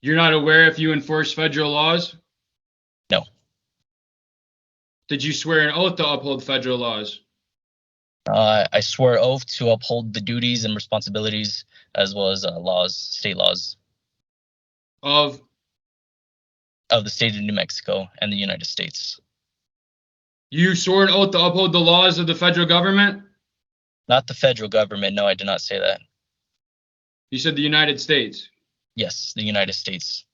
You're not aware if you enforce federal laws? No. Did you swear an oath to uphold federal laws? I swear oath to uphold the duties and responsibilities as well as laws, state laws Of of the state of New Mexico and the United States. You swore an oath to uphold the laws of the federal government? Not the federal government. No, I did not say that. You said the United States. Yes, the United States.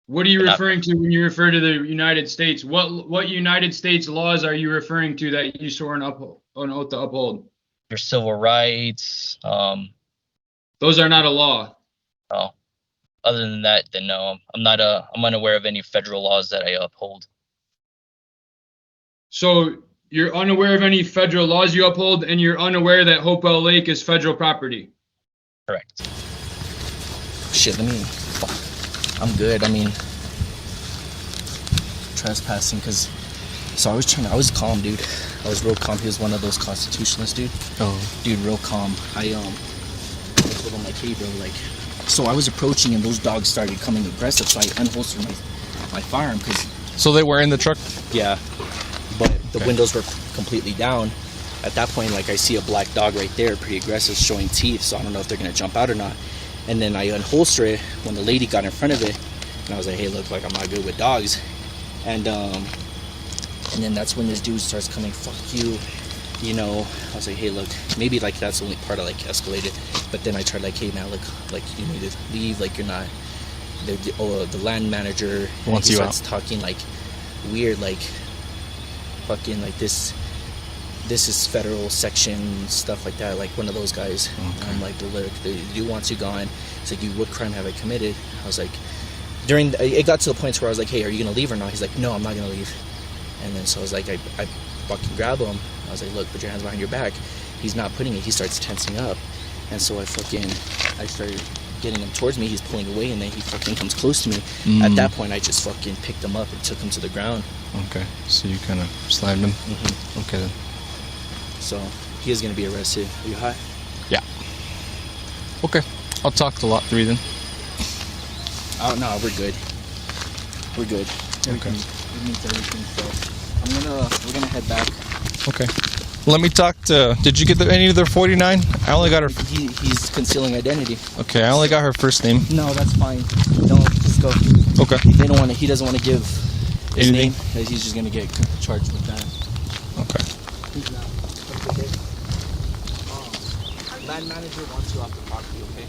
What are you But not- referring to when you refer to the United States? What United States laws are you referring to that you swore an oath to uphold? Your civil rights. Those are not a law. Oh, other than that, then no, I'm unaware of any federal laws that I uphold. So you're unaware of any federal laws you uphold, and you're unaware that Hopewell Lake is federal property. Correct. Shit, fuck. I'm good. I mean, trespassing, because, so I was calm, dude. I was real calm. He was one of those constitutionalists, dude. Oh. Dude, real calm. I told him, like, hey, bro, like, so I was approaching and those dogs started coming aggressive, so I unholstered my firearm, because, So they were in the truck? yeah, but the Okay. windows were completely down. At that point, like, I see a black dog right there, pretty aggressive, showing teeth, so I don't know if they're gonna jump out or not. And then I unholster it when the lady got in front of it, and I was like, hey, look, like, I'm not good with dogs. And then that's when this dude starts coming, fuck you, you know. I was like, hey, look, maybe, like, that's the only part I, like, escalated. But then I tried, like, hey, man, look, like, you need to leave, like, you're not, the land manager Wants he you starts talking, like, weird, like, fucking, like, this is federal section, stuff like that, like one of those guys. Okay. I'm like, well, look, the dude wants you gone. It's like, what crime have I committed? I was like, it got to the point where I was like, hey, are you gonna leave or not? He's like, no, I'm not gonna leave. And then so I was like, I fucking grab him. I was like, look, put your hands behind your back. He's not putting it. He starts tensing up. And so I started getting him towards me. He's pulling away, and then he fucking comes close to me. At that point, I just fucking picked him up and took him to the ground. Okay. So you kind of slammed him? Mm-hmm. Okay then. So he is gonna be arrested. Are you high? Yeah. Okay. I'll talk to lot 3 then. Oh no, we're good. We're good. Okay. It means everything. So we're gonna head back. Okay. Let me talk to. Did you get any of their 49? I only got her. He's concealing identity. Okay, I only got her first name. No, that's fine. No, just go. Okay. They don't want to. He doesn't want to give his Anything? name. He's just gonna get charged with that. Okay. Land manager wants you off the property. Okay.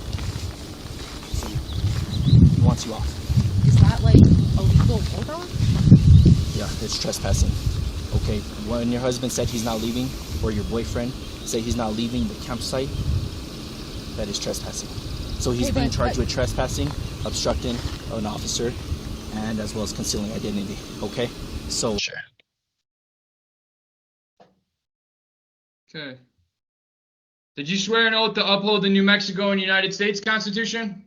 He wants you off. Is that like illegal hold on? Yeah, it's trespassing. Okay, when your husband said he's not leaving, or your boyfriend said he's not leaving the campsite, that is trespassing. So he's Okay, being but- charged with trespassing, obstructing an officer, and as well as concealing identity. Okay, so Sure. Okay. Did you swear an oath to uphold the New Mexico and United States Constitution?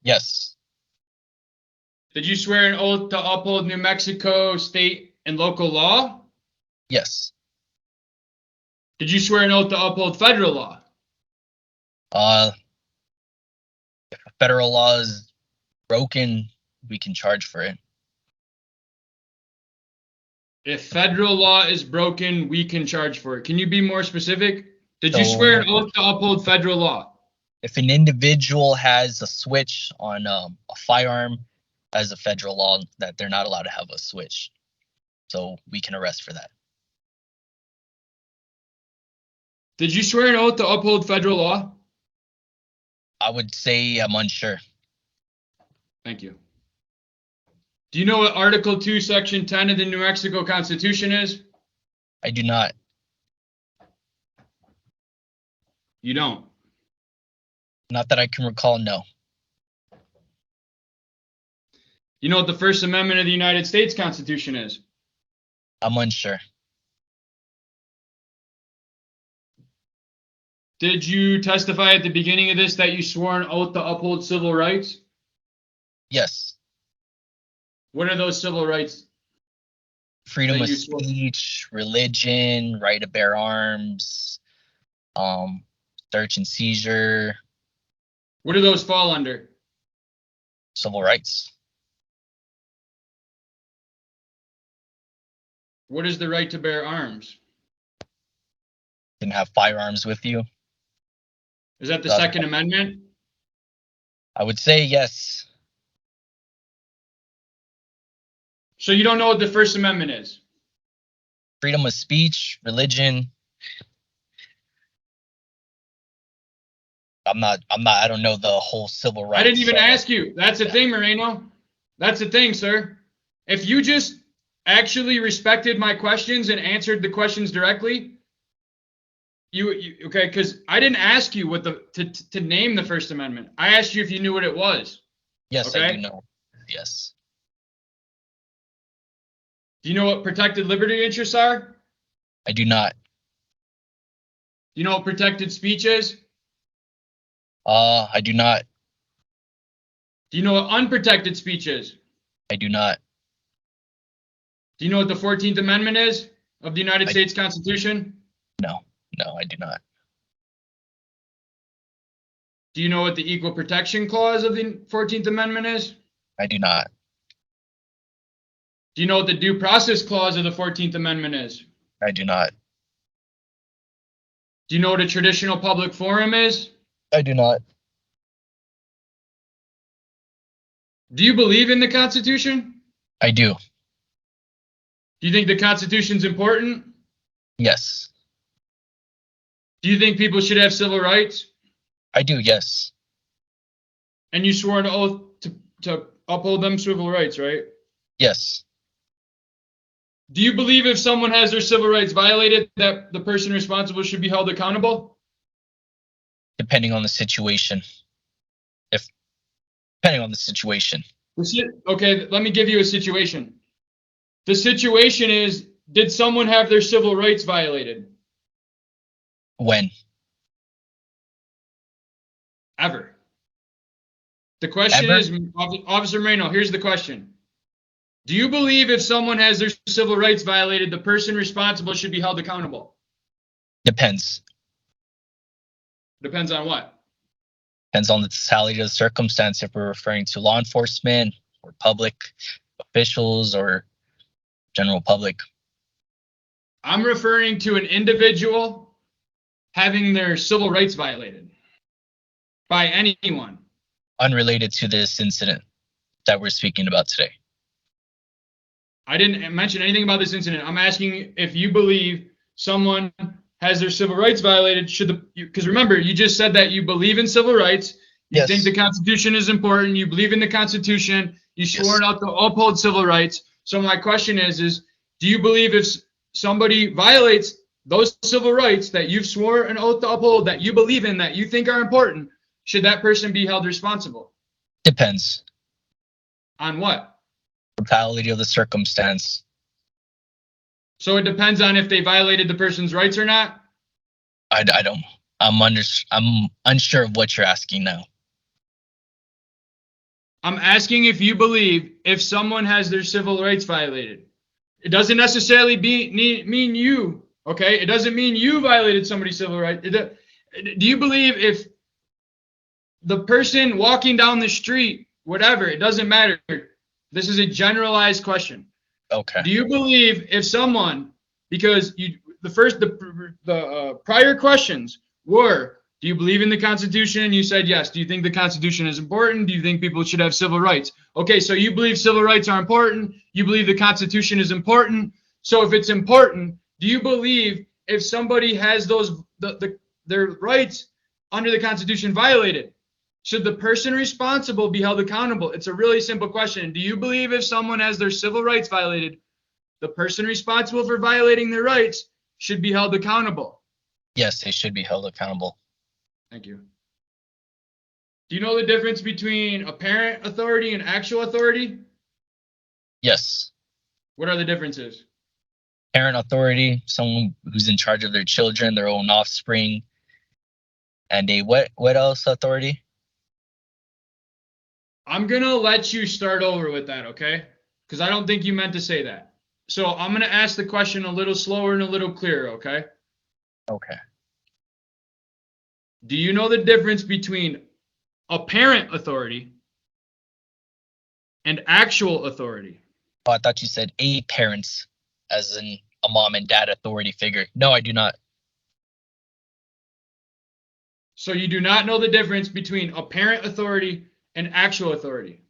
Yes. Did you swear an oath to uphold New Mexico state and local law? Yes. Did you swear an oath to uphold federal law? If a federal law is broken, we can charge for it. If federal law is broken, we can charge for it. Can you be more specific? Did you So- swear an oath to uphold federal law? If an individual has a switch on a firearm, as a federal law that they're not allowed to have a switch, so we can arrest for that. Did you swear an oath to uphold federal law? I would say I'm unsure. Thank you. Do you know what Article 2, Section 10 of the New Mexico Constitution is? I do not. You don't. Not that I can recall, no. You know what the First Amendment of the United States Constitution is? I'm unsure. Did you testify at the beginning of this that you swore an oath to uphold civil rights? Yes. What are those civil rights? Freedom That of you swore- speech, religion, right to bear arms, search and seizure, What do those fall under? Civil rights. What is the right to bear arms? Can have firearms with you. Is that the Doesn't- Second Amendment? I would say yes. So you don't know what the First Amendment is? Freedom of speech, religion. I don't know the whole civil rights. I didn't even so- ask you. That's the thing, Moreno. That's the thing, sir. If you just actually respected my questions and answered the questions directly, you okay? Because I didn't ask you what to name the First Amendment. I asked you if you knew what it was. Yes, I Okay. do know. Yes. Do you know what protected liberty interests are? I do not. Do you know what protected speech is? I do not. Do you know what unprotected speech is? I do not. Do you know what the 14th Amendment is of the United I- States Constitution? No, I do not. Do you know what the Equal Protection Clause of the 14th Amendment is? I do not. Do you know what the Due Process Clause of the 14th Amendment is? I do not. Do you know what a traditional public forum is? I do not. Do you believe in the Constitution? I do. Do you think the Constitution's important? Yes. Do you think people should have civil rights? I do. Yes. And you swore an oath to uphold them civil rights, right? Yes. Do you believe if someone has their civil rights violated, that the person responsible should be held accountable? Depending on the situation. Depending on the situation. Okay, let me give you a situation. The situation is, did someone have their civil rights violated? When? Ever. The question Ever? is, Officer Moreno, here's the question. Do you believe if someone has their civil rights violated, the person responsible should be held accountable? Depends. Depends on what? Depends on the totality of the circumstance if we're referring to law enforcement or public officials or general public. I'm referring to an individual having their civil rights violated by anyone. Unrelated to this incident that we're speaking about today. I didn't mention anything about this incident. I'm asking if you believe someone has their civil rights violated, because remember, you just said that you believe in civil rights, you Yes. think the Constitution is important, you believe in the Constitution, you swore out to uphold civil rights. So my question is do you believe if somebody violates those civil rights that you've swore an oath to uphold, that you believe in, that you think are important, should that person be held responsible? Depends. On what? Totality of the circumstance. So it depends on if they violated the person's rights or not? I don't. I'm unsure of what you're asking now. I'm asking if you believe if someone has their civil rights violated. It doesn't necessarily mean you, okay? It doesn't mean you violated somebody's civil rights. Do you believe if the person walking down the street, whatever, it doesn't matter. This is a generalized question. Okay. Do you believe if someone, because the prior questions were, do you believe in the Constitution? And you said yes. Do you think the Constitution is important? Do you think people should have civil rights? Okay, so you believe civil rights are important. You believe the Constitution is important. So if it's important, do you believe if somebody has their rights under the Constitution violated, should the person responsible be held accountable? It's a really simple question. Do you believe if someone has their civil rights violated, the person responsible for violating their rights should be held accountable? Yes, they should be held accountable. Thank you. Do you know the difference between apparent authority and actual authority? Yes. What are the differences? Parent authority, someone who's in charge of their children, their own offspring. And a what else authority? I'm going to let you start over with that, okay? Because I don't think you meant to say that. So I'm going to ask the question a little slower and a little clearer, okay? Okay. Do you know the difference between apparent authority and actual authority? Oh, I thought you said a parent's, as in a mom and dad authority figure. No, I do not. So you do not know the difference between apparent authority and actual authority?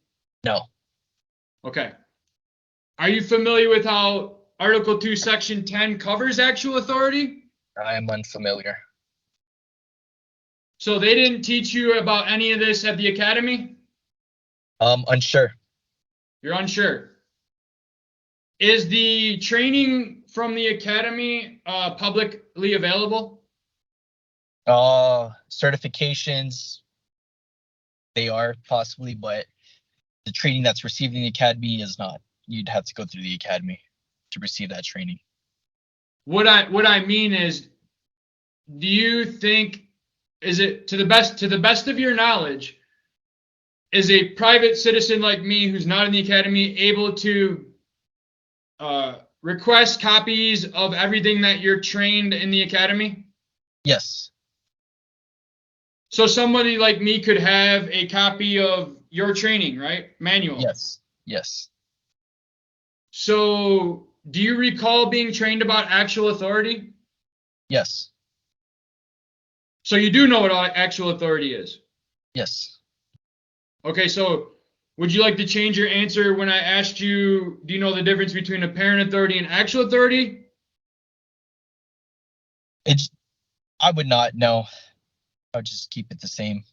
No. Okay. Are you familiar with how Article 2, Section 10 covers actual authority? I am unfamiliar. So they didn't teach you about any of this at the academy? Unsure. You're unsure. Is the training from the academy publicly available? Certifications, they are possibly, but the training that's received in the academy is not. You'd have to go through the academy to receive that training. What I mean is, do you think, is it to the best of your knowledge, is a private citizen like me who's not in the academy able to request copies of everything that you're trained in the academy? Yes. So somebody like me could have a copy of your training, right? Manual. Yes. Yes. So do you recall being trained about actual authority? Yes. So you do know what actual authority is? Yes. Okay, so would you like to change your answer when I asked you, do you know the difference between apparent authority and actual authority? I would not know. I would just keep it the same.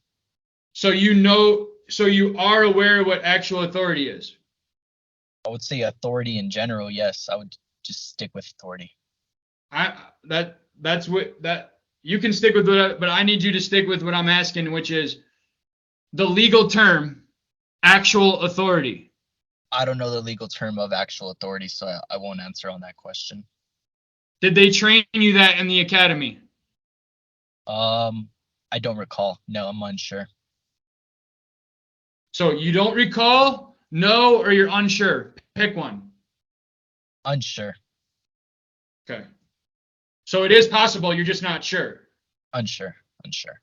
So you are aware of what actual authority is? I would say authority in general, yes. I would just stick with authority. That's what you can stick with that, but I need you to stick with what I'm asking, which is the legal term actual authority. I don't know the legal term of actual authority, so I won't answer on that question. Did they train you that in the academy? I don't recall. No, I'm unsure. So you don't recall, no, or you're unsure? Pick one. Unsure. Okay. So it is possible, you're just not sure. Unsure.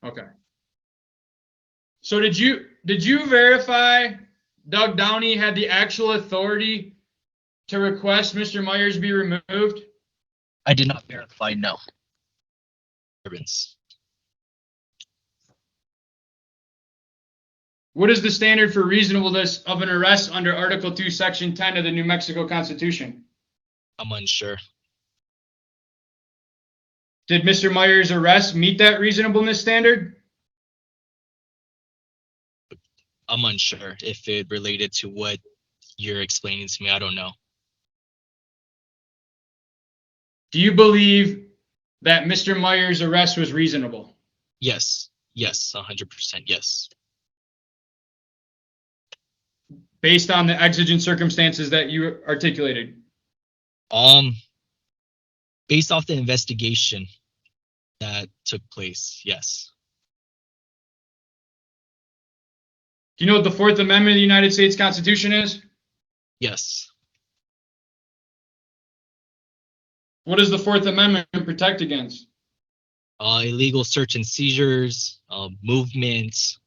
Okay. So did you verify Doug Downey had the actual authority to request Mr. Myers be removed? I did not verify, no. What is the standard for reasonableness of an arrest under Article 2, Section 10 of the New Mexico Constitution? I'm unsure. Did Mr. Myers' arrest meet that reasonableness standard? I'm unsure if it related to what you're explaining to me. I don't know. Do you believe that Mr. Myers' arrest was reasonable? Yes. Yes, 100%. Yes. Based on the exigent circumstances that you articulated? Based off the investigation that took place, yes. Do you know what the Fourth Amendment of the United States Constitution is? Yes. What does the Fourth Amendment protect against? Illegal search and seizures, movements,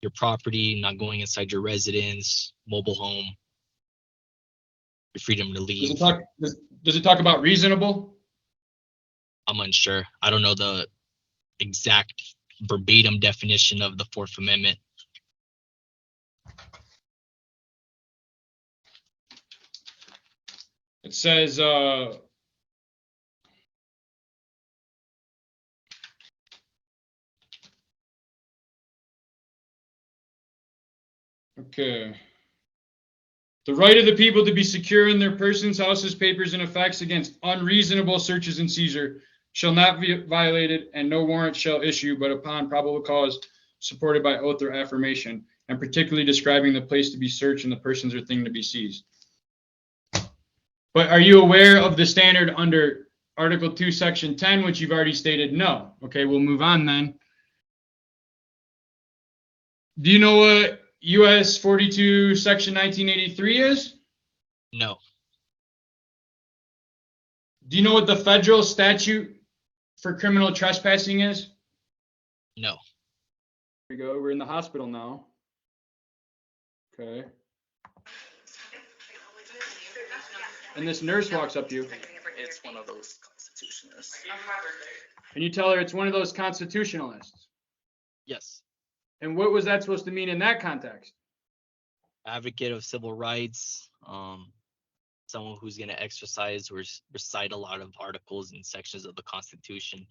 your property, not going inside your residence, mobile home, your freedom to leave. Does it talk about reasonable? I'm unsure. I don't know the exact verbatim definition of the Fourth Amendment. It says, okay. The right of the people to be secure in their persons, houses, papers, and effects against unreasonable searches and seizure shall not be violated, and no warrant shall issue but upon probable cause supported by oath or affirmation, and particularly describing the place to be searched and the persons or thing to be seized. But are you aware of the standard under Article 2, Section 10, which you've already stated no? Okay, we'll move on then. Do you know what U.S. 42, Section 1983 is? No. Do you know what the federal statute for criminal trespassing is? No. Here we go. We're in the hospital now. Okay. and this nurse walks up to you It's one of those constitutionalists. and you tell her it's one of those constitutionalists. Yes. And what was that supposed to mean in that context? Advocate of civil rights, someone who's going to exercise or recite a lot of articles and sections of the Constitution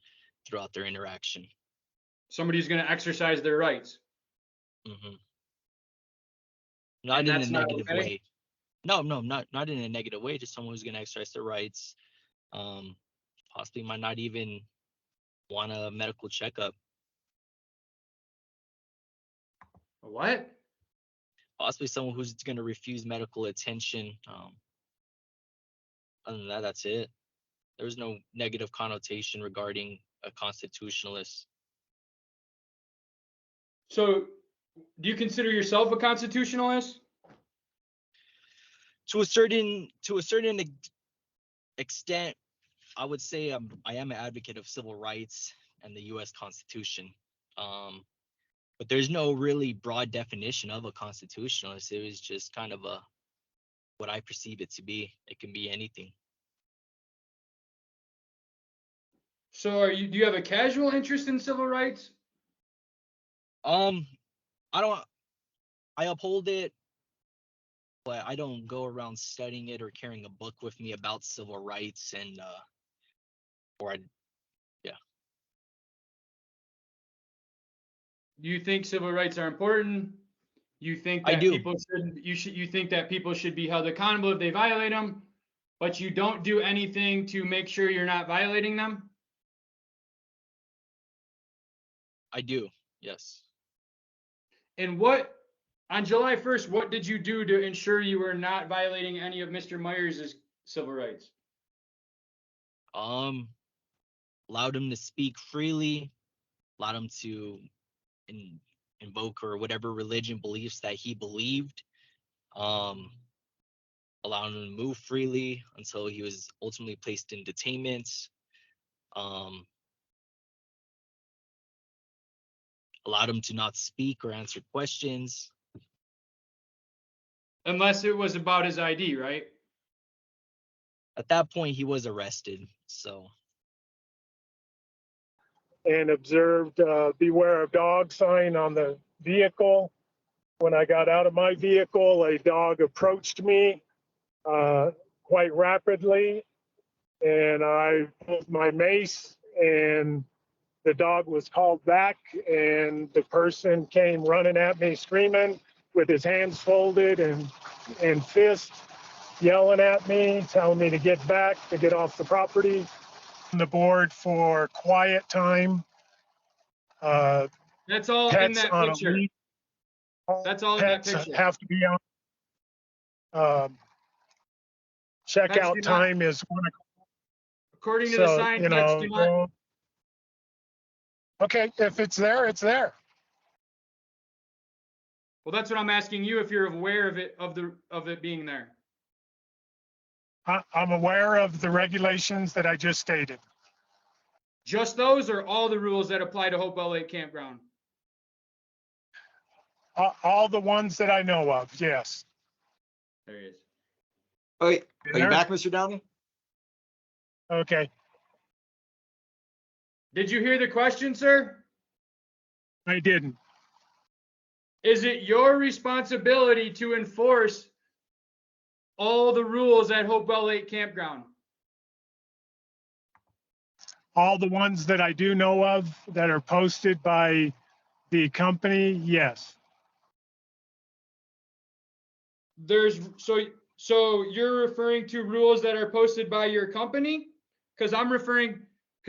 throughout their interaction. Somebody who's going to exercise their rights. Hmm. Not And in a that's not negative okay? way. No, not in a negative way. Just someone who's going to exercise their rights. Possibly might not even want a medical checkup. What? Possibly someone who's going to refuse medical attention. Other than that, that's it. There's no negative connotation regarding a constitutionalist. So, do you consider yourself a constitutionalist? To a certain extent, I would say I am an advocate of civil rights and the U.S. Constitution. But there's no really broad definition of a constitutionalist. It was just kind of what I perceive it to be. It can be anything. So, do you have a casual interest in civil rights? I uphold it, but I don't go around studying it or carrying a book with me about civil rights and Do you think civil rights are important? You think I that do. you think that people should be held accountable if they violate them, but you don't do anything to make sure you're not violating them? I do. Yes. And on July 1st, what did you do to ensure you were not violating any of Mr. Myers' civil rights? Allowed him to speak freely, allowed him to invoke or whatever religion beliefs that he believed, allowed him to move freely until he was ultimately placed in detainment, allowed him to not speak or answer questions. Unless it was about his ID, right? At that point, he was arrested. So and observed beware of dog sign on the vehicle. When I got out of my vehicle, a dog approached me quite rapidly, and I pulled my mace, and the dog was called back, and the person came running at me screaming with his hands folded and fists, yelling at me, telling me to get back, to get off the property. On the board for quiet time. That's all in Pets that on a picture. leash. That's all in that Pets picture. have to be on. Pets do Checkout not- time is 1 o'clock. According to the So, sign, you pets know, do not. okay, if it's there, it's there. Well, that's what I'm asking you, if you're aware of it being there. I'm aware of the regulations that I just stated. Just those, or all the rules that apply to Hopewell Lake Campground? All the ones that I know of, yes. There he is. Oh, wait, are you There. back, Mr. Downey? Okay, Did you hear the question, sir? I didn't. Is it your responsibility to enforce all the rules at Hopewell Lake Campground? All the ones that I do know of that are posted by the company, yes. So you're referring to rules that are posted by your company? Because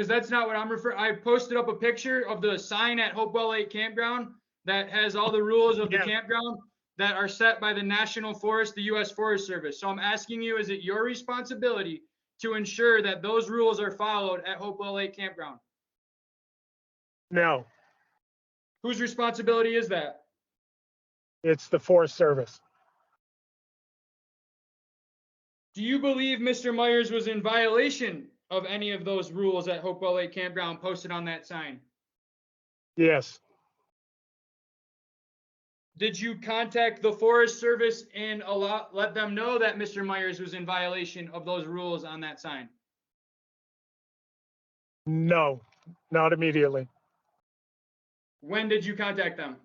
that's not what I'm referring. I posted up a picture of the sign at Hopewell Lake Campground that has all the rules of the Yeah. campground that are set by the National Forest, the U.S. Forest Service. So I'm asking you, is it your responsibility to ensure that those rules are followed at Hopewell Lake Campground? No, Whose responsibility is that? it's the Forest Service. Do you believe Mr. Myers was in violation of any of those rules at Hopewell Lake Campground posted on that sign? Yes, did you contact the Forest Service and let them know that Mr. Myers was in violation of those rules on that sign? No, not immediately. When did you contact them?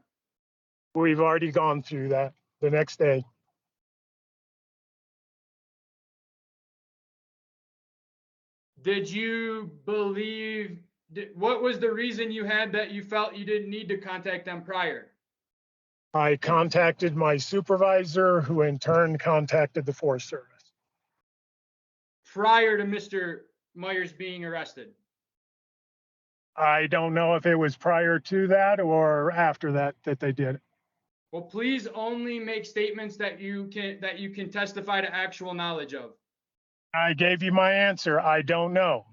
We've already gone through that the next day. Did you believe, what was the reason you had that you felt you didn't need to contact them prior? I contacted my supervisor, who in turn contacted the Forest Service. Prior to Mr. Myers being arrested? I don't know if it was prior to that or after that they did it. Well, please only make statements that you can testify to actual knowledge of. I gave you my answer. I don't know.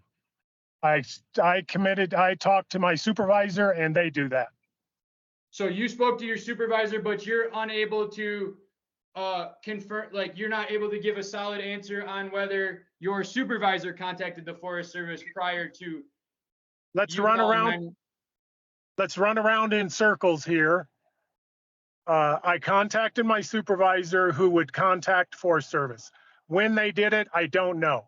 I talked to my supervisor and they do that. So you spoke to your supervisor, but you're unable to confirm, like you're not able to give a solid answer on whether your supervisor contacted the Forest Service prior to. Let's you run calling around. 911. Let's run around in circles here. I contacted my supervisor, who would contact Forest Service. When they did it, I don't know.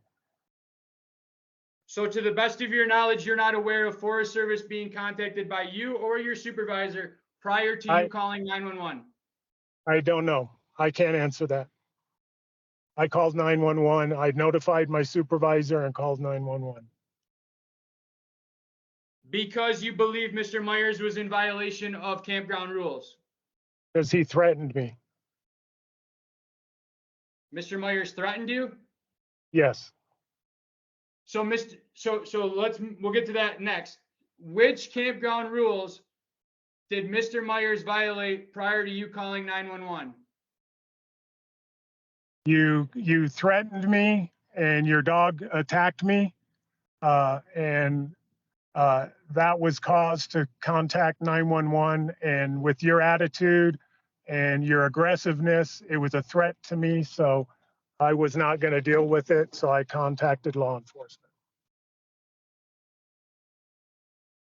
So to the best of your knowledge, you're not aware of Forest Service being contacted by you or your supervisor prior to you calling 911? I don't know. I can't answer that. I called 911. I notified my supervisor and called 911. Because you believe Mr. Myers was in violation of campground rules. Because he threatened me. Mr. Myers threatened you? Yes. So we'll get to that next. Which campground rules did Mr. Myers violate prior to you calling 911? You threatened me and your dog attacked me. And that was cause to contact 911. And with your attitude and your aggressiveness, it was a threat to me. So I was not going to deal with it. So I contacted law enforcement.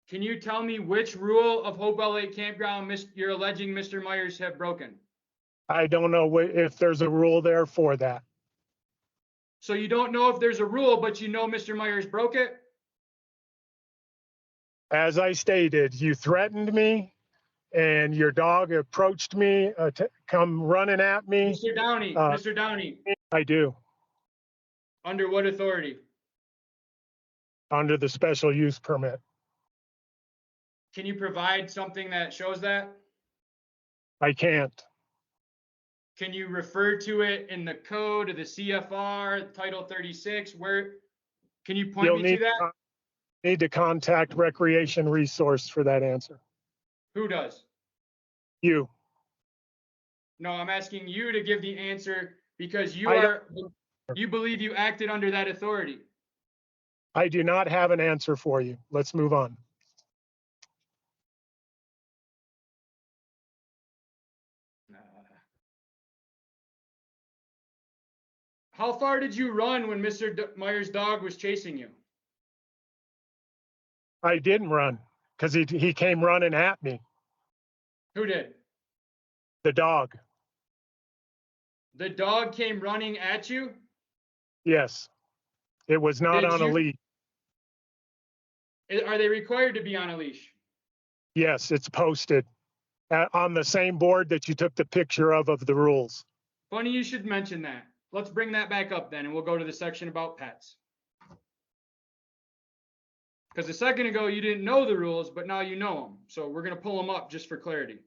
Can you tell me which rule of Hopewell Lake Campground you're alleging Mr. Myers have broken? I don't know if there's a rule there for that. So you don't know if there's a rule, but you know Mr. Myers broke it? As I stated, you threatened me and your dog approached me to come running at me. Mr. Downey, I do. Under what authority? Under the special use permit. Can you provide something that shows that? I can't. Can you refer to it in the code of the CFR, Title 36? Where can you point me to that? Need to contact Recreation Resource for that answer. Who does? You. No, I'm asking you to give the answer because you believe you acted under that authority. I do not have an answer for you. Let's move on. How far did you run when Mr. Myers' dog was chasing you? I didn't run because he came running at me. Who did? The dog. The dog came running at you? Yes. It was not on a leash. Are they required to be on a leash? Yes, it's posted on the same board that you took the picture of the rules. Funny you should mention that. Let's bring that back up then, and we'll go to the section about pets. Because a second ago, you didn't know the rules, but now you know them. So we're going to pull them up just for clarity.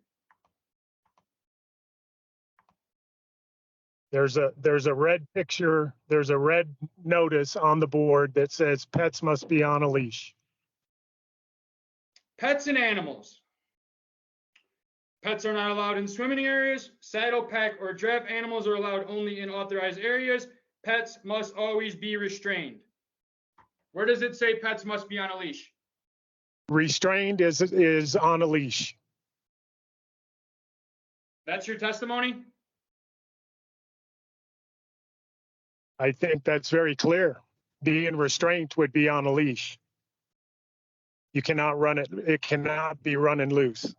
There's a red picture. There's a red notice on the board that says pets must be on a leash. Pets and animals. Pets are not allowed in swimming areas. Saddle, pack, or draft animals are allowed only in authorized areas. Pets must always be restrained. Where does it say pets must be on a leash? Restrained is on a leash. That's your testimony? I think that's very clear. Being restrained would be on a leash. You cannot run it. It cannot be running loose.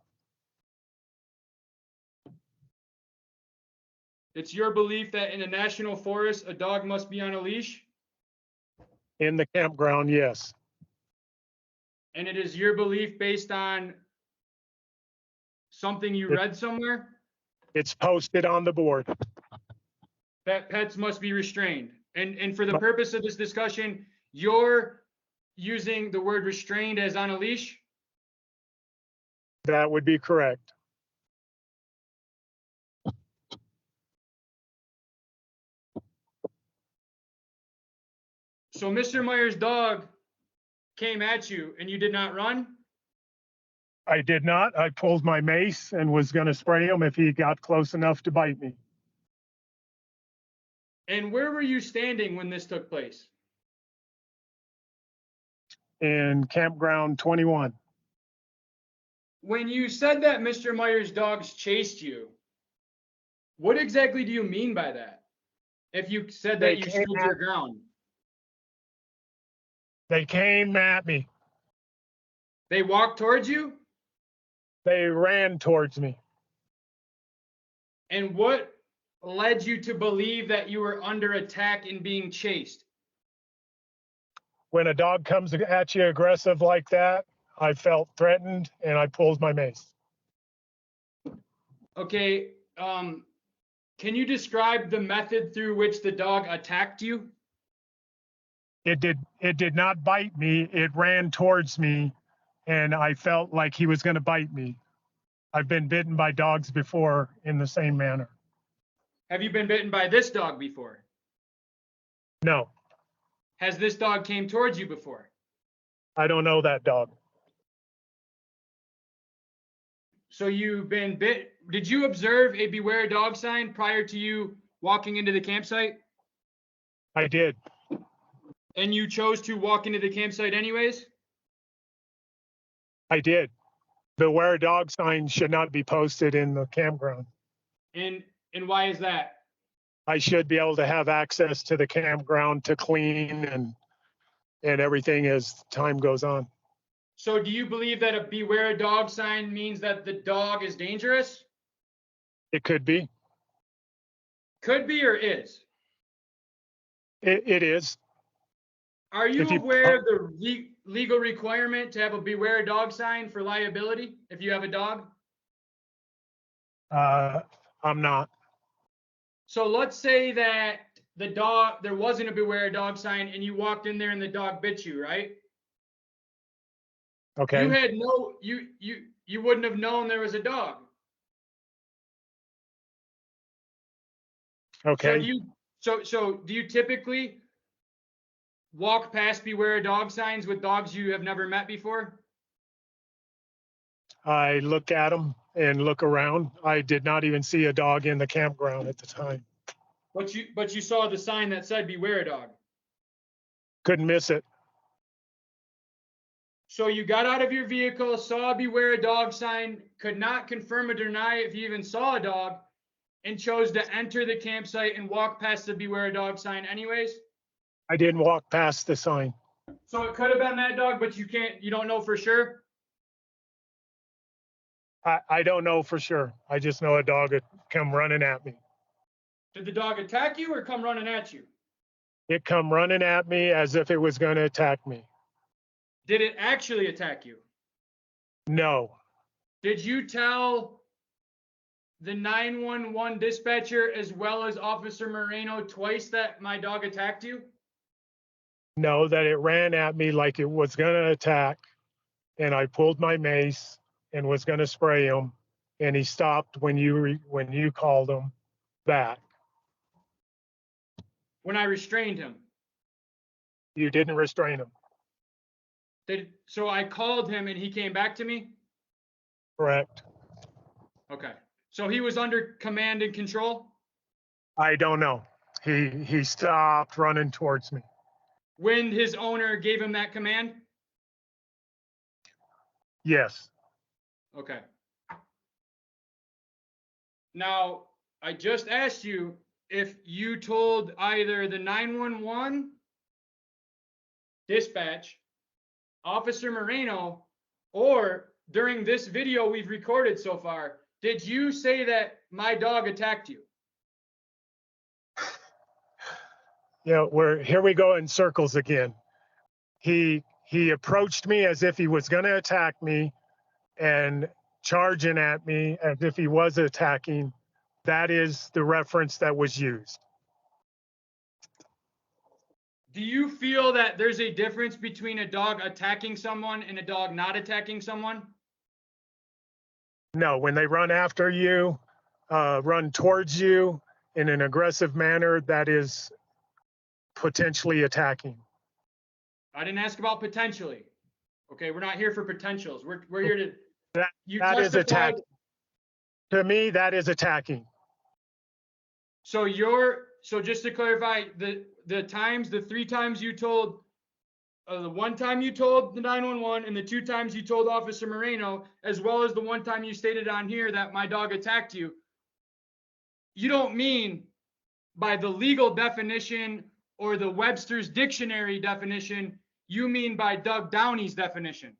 It's your belief that in a national forest, a dog must be on a leash? In the campground, yes. And it is your belief based on something you read somewhere It's posted on the board. that pets must be restrained. And for the purpose of this discussion, you're using the word restrained as on a leash? That would be correct. So Mr. Meyer's dog came at you and you did not run? I did not. I pulled my mace and was going to spray him if he got close enough to bite me. And where were you standing when this took place? In campground 21. When you said that Mr. Meyer's dogs chased you, what exactly do you mean by that? If you said They that you came stood at- your ground, They came at me. they walked towards you? They ran towards me. And what led you to believe that you were under attack and being chased? When a dog comes at you aggressive like that, I felt threatened and I pulled my mace. Okay, can you describe the method through which the dog attacked you? It did not bite me. It ran towards me and I felt like he was going to bite me. I've been bitten by dogs before in the same manner. Have you been bitten by this dog before? No, Has this dog came towards you before? I don't know that dog. So you've been bit. Did you observe a beware dog sign prior to you walking into the campsite? I did. And you chose to walk into the campsite anyways? I did. Beware dog sign should not be posted in the campground. And why is that? I should be able to have access to the campground to clean and everything as time goes on. So do you believe that a beware a dog sign means that the dog is dangerous? It could be. Could be or is? It is. Are you If you- aware of the legal requirement to have a beware a dog sign for liability if you have a dog? I'm not. So let's say that the dog, there wasn't a beware a dog sign and you walked in there and the dog bit you, right? Okay. You had no, you wouldn't have known there was a dog. So Okay. do you, so do you typically walk past beware a dog signs with dogs you have never met before? I look at them and look around. I did not even see a dog in the campground at the time. But you saw the sign that said beware a dog. Couldn't miss it. So you got out of your vehicle, saw a beware a dog sign, could not confirm or deny if you even saw a dog, and chose to enter the campsite and walk past the beware a dog sign anyways? I didn't walk past the sign. So it could have been that dog, but you don't know for sure? I don't know for sure. I just know a dog had come running at me. Did the dog attack you or come running at you? It come running at me as if it was going to attack me. Did it actually attack you? No, Did you tell the 911 dispatcher as well as Officer Moreno twice that my dog attacked you? no, that it ran at me like it was going to attack. And I pulled my mace and was going to spray him. And he stopped when you called him back. When I restrained him. You didn't restrain him. So I called him and he came back to me? Correct. Okay. So he was under command and control? I don't know. He stopped running towards me. When his owner gave him that command? Yes. Okay. Now, I just asked you if you told either the 911 dispatch, Officer Moreno, or during this video we've recorded so far, did you say that my dog attacked you? here we go in circles again. He approached me as if he was going to attack me and charging at me as if he was attacking. That is the reference that was used. Do you feel that there's a difference between a dog attacking someone and a dog not attacking someone? No, when they run after you, run towards you in an aggressive manner, that is potentially attacking. I didn't ask about potentially. Okay, we're not here for potentials. We're here to. That is attacking. To me, that is attacking. So just to clarify, the 3 times you told, the 1 time you told the 911 and the 2 times you told Officer Moreno, as well as the 1 time you stated on here that my dog attacked you, you don't mean by the legal definition or the Webster's dictionary definition, you mean by Doug Downey's definition.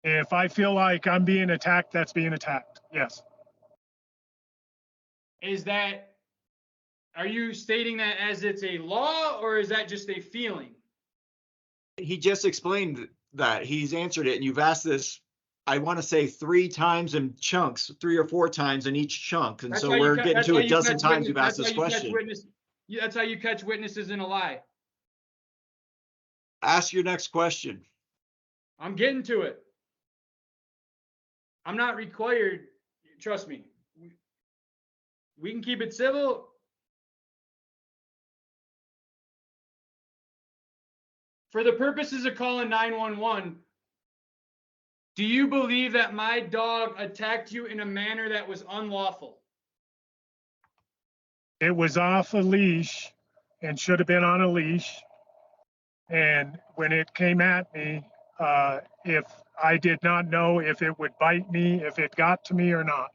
If I feel like I'm being attacked, that's being attacked. Yes. Are you stating that as it's a law or is that just a feeling? He just explained that. He's answered it, and you've asked this, I want to say 3 times in chunks, 3 or 4 times in each chunk. And so we're getting to a dozen times you've asked this question. That's how you catch witnesses in a lie. Ask your next question. I'm getting to it. I'm not required, trust me. We can keep it civil. For the purposes of calling 911, do you believe that my dog attacked you in a manner that was unlawful? It was off a leash and should have been on a leash. And when it came at me, if I did not know if it would bite me, if it got to me or not.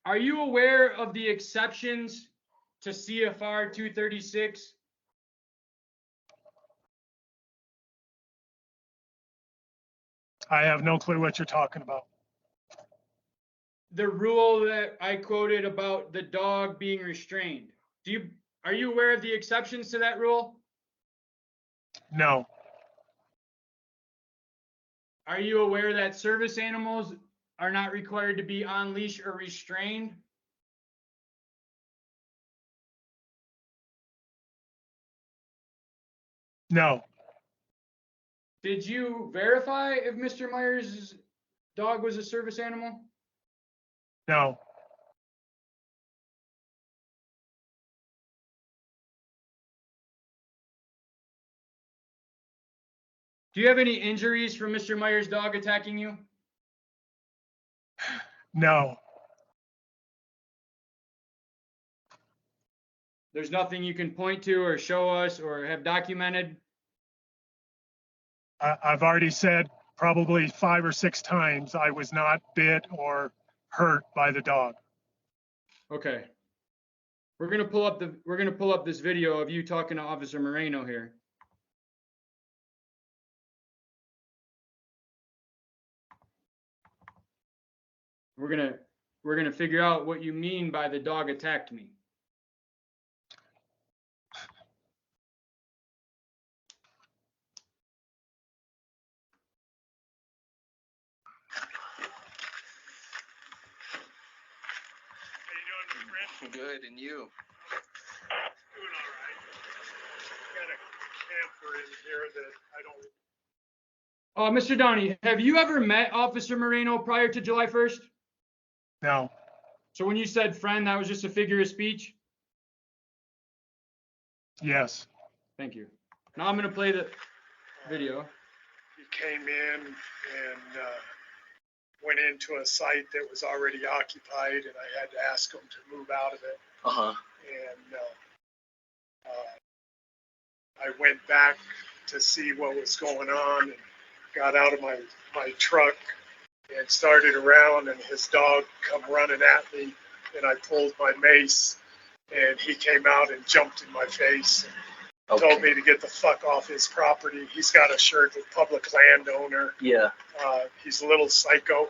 Are you aware of the exceptions to CFR 236? I have no clue what you're talking about. The rule that I quoted about the dog being restrained. Are you aware of the exceptions to that rule? No. Are you aware that service animals are not required to be on leash or restrained? No. Did you verify if Mr. Myers' dog was a service animal? No. Do you have any injuries from Mr. Myers' dog attacking you? No. There's nothing you can point to or show us or have documented? I've already said probably 5 or 6 times I was not bit or hurt by the dog. Okay. We're gonna pull up this video of you talking to Officer Moreno here. We're gonna figure out what you mean by the dog attacked me. Good, and you? Doing all right. Got a camper in here that I don't. Mr. Downey, have you ever met Officer Moreno prior to July 1st? No. So when you said friend, that was just a figure of speech? Yes. Thank you. Now I'm going to play the video. He came in and went into a site that was already occupied, and I had to ask him to move out of it. And I went back to see what was going on and got out of my truck and started around, and his dog come running at me, and I pulled my mace, and he came out and jumped in my face and told me to get the fuck off his property. He's got a shirt with public landowner. Yeah. He's a little psycho.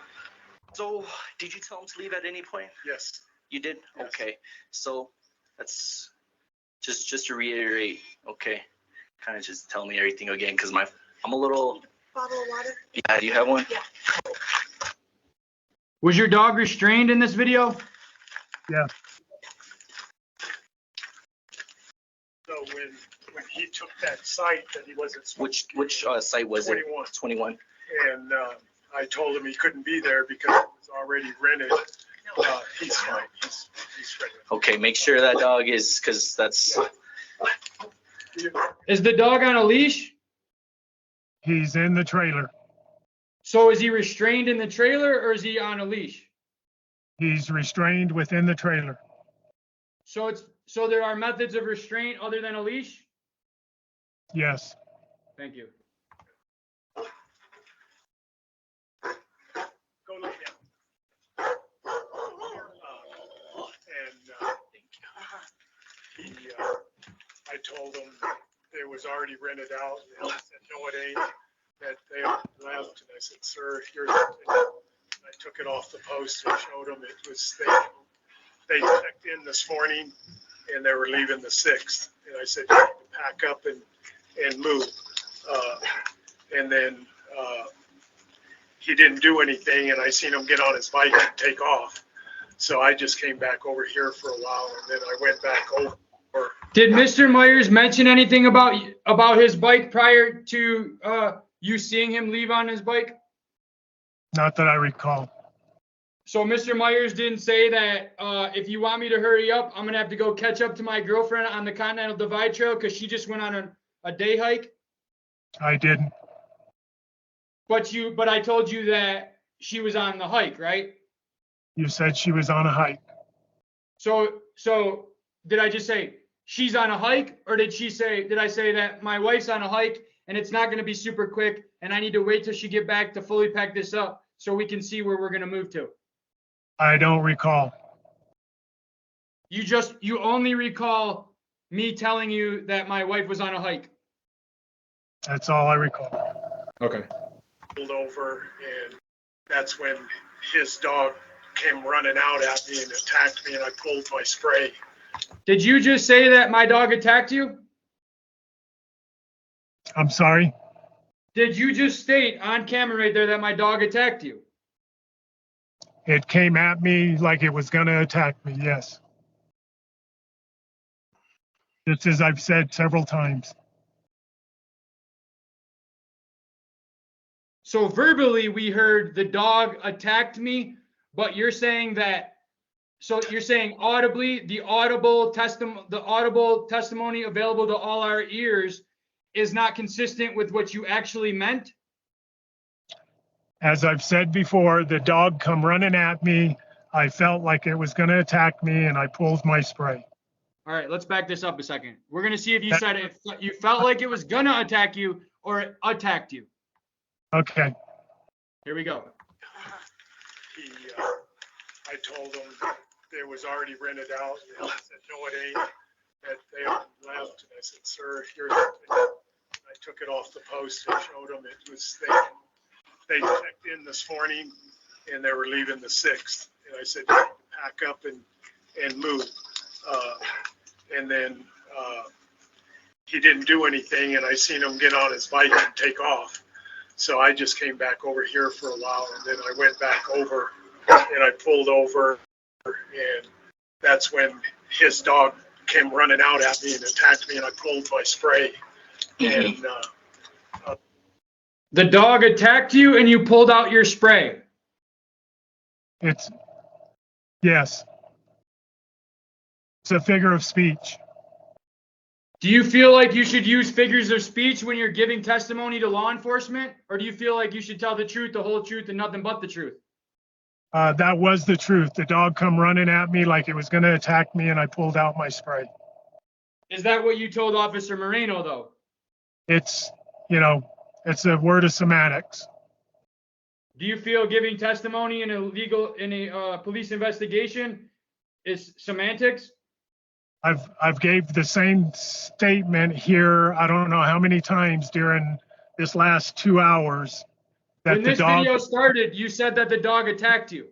So, did you tell him to leave at any point? Yes. You did? Yes. Okay. So that's just to reiterate, okay. Kind of just tell me everything again because I'm a little. Bottle of water? Yeah, do you have one? Yeah. Was your dog restrained in this video? Yeah. So when he took that site that he wasn't supposed Which site was 21. it? 21. and I told him he couldn't be there because it was already rented. He's fine. He's ready. Okay, make sure that dog is, because that's. Is the dog on a leash? He's in the trailer. So is he restrained in the trailer or is he on a leash? He's restrained within the trailer. So there are methods of restraint other than a leash? Yes. Thank you. Go look down. I told him it was already rented out, and he said, no, it ain't, that they left, and I said, sir, here's, I took it off the post and showed them it was, they checked in this morning, and they were leaving the 6th, and I said, you need to pack up and move, and then he didn't do anything, and I seen him get on his bike and take off. So I just came back over here for a while, and then I went back over. Did Mr. Myers mention anything about his bike prior to you seeing him leave on his bike? Not that I recall. So Mr. Myers didn't say that if you want me to hurry up, I'm gonna have to go catch up to my girlfriend on the Continental Divide Trail because she just went on a day hike. I didn't. But I told you that she was on the hike, right? You said she was on a hike. So did I just say she's on a hike, or did I say that my wife's on a hike and it's not going to be super quick and I need to wait till she get back to fully pack this up so we can see where we're going to move to? I don't recall. You only recall me telling you that my wife was on a hike. That's all I recall. Okay. Pulled over, and that's when his dog came running out at me and attacked me, and I pulled my spray. Did you just say that my dog attacked you? I'm sorry? Did you just state on camera right there that my dog attacked you? It came at me like it was going to attack me, yes. Just as I've said several times. So verbally, we heard the dog attacked me, but you're saying audibly, the audible testimony available to all our ears is not consistent with what you actually meant? As I've said before, the dog come running at me. I felt like it was going to attack me, and I pulled my spray. All right, let's back this up a second. We're going to see if you said if you felt like it was going to attack you or it attacked you. Okay. Here we go. I told him it was already rented out, and he said, no, it ain't, that they left, and I said, sir, here's, I took it off the post and showed them it was, they checked in this morning, and they were leaving the 6th, and I said, you need to pack up and move, and then he didn't do anything, and I seen him get on his bike and take off. So I just came back over here for a while, and then I went back over, and I pulled over, and that's when his dog came running out at me and attacked me, and I pulled my spray. And the dog attacked you, and you pulled out your spray. Yes. It's a figure of speech. Do you feel like you should use figures of speech when you're giving testimony to law enforcement? Or do you feel like you should tell the truth, the whole truth, and nothing but the truth? That was the truth. The dog come running at me like it was going to attack me, and I pulled out my spray. Is that what you told Officer Moreno, though? It's a word of semantics. Do you feel giving testimony in a police investigation is semantics? I've gave the same statement here. I don't know how many times during this last 2 hours that when this video started, you said that the dog attacked you.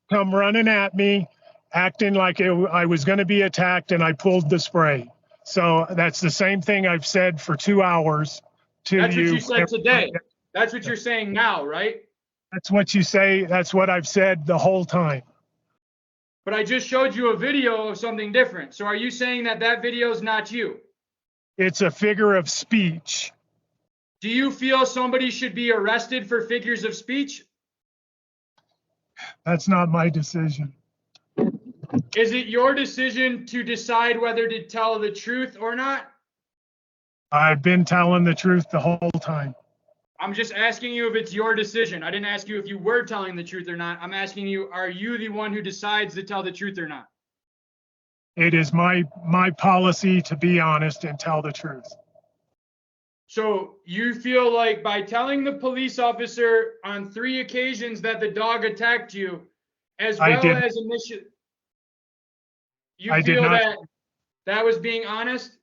Come running at me, acting like I was going to be attacked, and I pulled the spray. So that's the same thing I've said for 2 hours to you. That's what you said today. That's what you're saying now, right? That's what you say. That's what I've said the whole time. But I just showed you a video of something different. So are you saying that that video is not you? It's a figure of speech. Do you feel somebody should be arrested for figures of speech? That's not my decision. Is it your decision to decide whether to tell the truth or not? I've been telling the truth the whole time. I'm just asking you if it's your decision. I didn't ask you if you were telling the truth or not. I'm asking you, are you the one who decides to tell the truth or not? It is my policy to be honest and tell the truth. So you feel like by telling the police officer on 3 occasions that the dog attacked you, as well as initially, you feel that was being honest?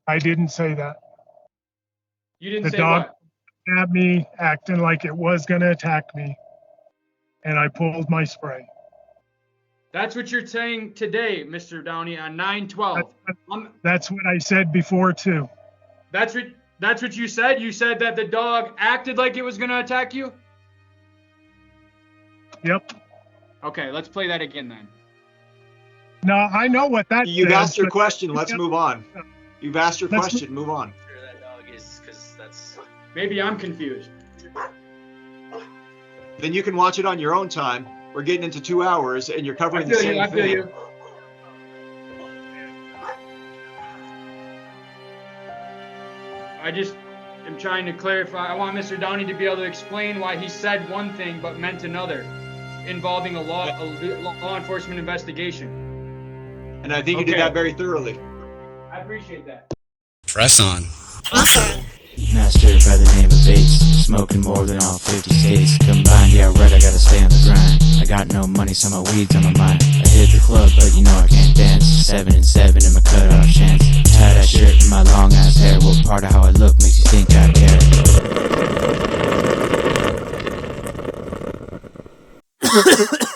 I didn't say that. You didn't say the dog what? At me, acting like it was going to attack me, and I pulled my spray. That's what you're saying today, Mr. Downey, on 9/12. That's what I said before too. That's what you said? You said that the dog acted like it was going to attack you? Yep. Okay, let's play that again then. No, I know what that You've says, asked your but- question. Let's move on. You've asked your Let's question. Move on. Sure that dog is, because that's. Maybe I'm confused. Then you can watch it on your own time. We're getting into 2 hours, and you're covering the same I feel thing. you. I just am trying to clarify. I want Mr. Downey to be able to explain why he said one thing but meant another, involving a law enforcement investigation. And I think you did Okay. that very thoroughly. I appreciate that. Press on. Master by the name of Bates, smoking more than all 50 states combined. Yeah, right, I gotta stay on the grind. I got no money, so my weed's on my mind. I hit the club, but you know I can't dance. 7 and 7 in my cutoff chance. Tie that shirt in my long ass hair. What part of how I look makes you think I care?